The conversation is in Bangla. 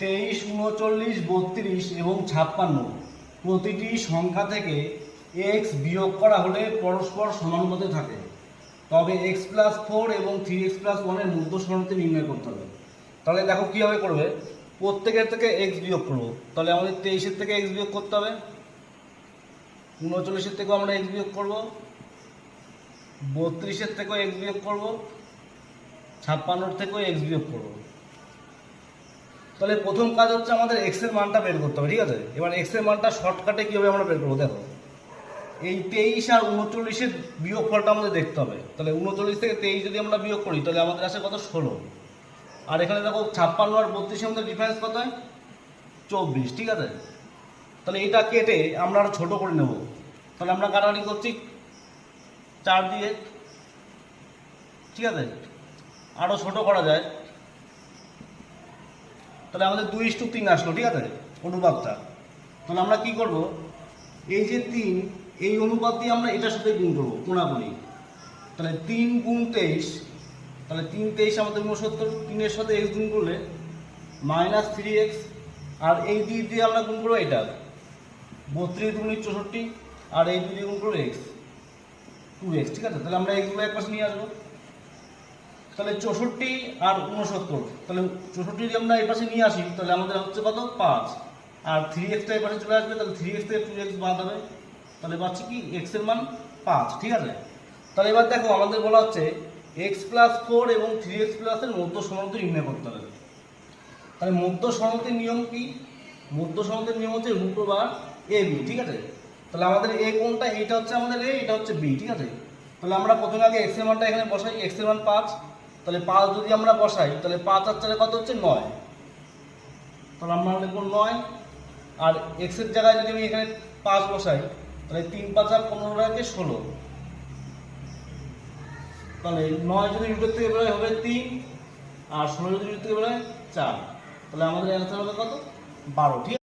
23, 39, 32 এবং 56 প্রতিটি সংখ্যা থেকে এক্স বিয়োগ করা হলে পরস্পর সমানুপাতে থাকে, তবে x+4 এবং 3x+1 এর মধ্য সমানুপাতে নির্ণয় করতে হবে। তাহলে দেখো কীভাবে করবে, প্রত্যেকের থেকে এক্স বিয়োগ করবো। তাহলে আমাদের 23-এর থেকে এক্স বিয়োগ করতে হবে, 39-এর থেকেও আমরা এক্স বিয়োগ করবো, 32-এর থেকেও এক্স বিয়োগ করবো, 56-এর থেকেও এক্স বিয়োগ করবো। তাহলে প্রথম কাজ হচ্ছে আমাদের এক্স এর মানটা বের করতে হবে, ঠিক আছে। এবার এক্স এর মানটা শর্টকাটে কীভাবে আমরা বের করবো, দেখো এই 23 আর 39-এর বিয়োগফলটা আমাদের দেখতে হবে। তাহলে 39 থেকে 23 যদি আমরা বিয়োগ করি তাহলে আমাদের আসে কত, 16। আর এখানে দেখো 56 আর 32-এর মধ্যে ডিফারেন্স কত হয়, 24, ঠিক আছে। তাহলে এটা কেটে আমরা আরো ছোটো করে নেব। তাহলে আমরা কাটাকাটি করছি 4 দিয়ে, ঠিক আছে, আরও ছোটো করা যায়। তাহলে আমাদের 2:3 আসলো, ঠিক আছে, অনুপাতটা। তাহলে আমরা কি করব, এই যে 3, এই অনুপাত দিয়ে আমরা এটার সাথে গুণ করবো কোনাকুনি। তাহলে 3 গুণ 23, তাহলে 3 23 আমাদের 69, 3-এর সাথে এক্স গুণ করলে -3x, আর এই দিক দিয়ে আমরা গুণ করবো এটা 32 × 64, আর এই 2 দিয়ে গুণ করবো এক্স 2x, ঠিক আছে। তাহলে আমরা এক্সগুলো এক পাশে নিয়ে আসবো। তাহলে 64 আর 69, তাহলে 64 যদি আমরা এই পাশে নিয়ে আসি তাহলে আমাদের হচ্ছে কত, 5, আর 3x এই পাশে চলে আসবে, তাহলে 3x থেকে 2x বাদ হবে, তাহলে পাচ্ছি কি x এর মান 5, ঠিক আছে। তাহলে এবার দেখো আমাদের বলা হচ্ছে x+4 এবং 3x+ এর মধ্য সমানুপাত নির্ণয় করতে হবে। তাহলে মধ্য সমানুপাতের নিয়ম কি, মধ্য সমানুপাতের নিয়ম হচ্ছে √/ab, ঠিক আছে। তাহলে আমাদের a কোনটা, এটা হচ্ছে আমাদের a, এটা হচ্ছে b, ঠিক আছে। তাহলে আমরা প্রথমে আগে x এর মানটা এখানে বসাই, x এর মান 5, তাহলে 5 যদি আমরা বসাই তাহলে 5 আর 4 কত হচ্ছে 9, তাহলে আমরা লিখব 9। আর x এর জায়গায় যদি আমি এখানে 5 বসাই তাহলে 3 5 আর 15 থাকে 16, তাহলে 9 যদি রুটের থেকে বেরোয় হবে 3, আর 16 যদি রুটের থেকে বেরোয় 4, তাহলে আমাদের অ্যান্সার হবে কত, 12, ঠিক আছে।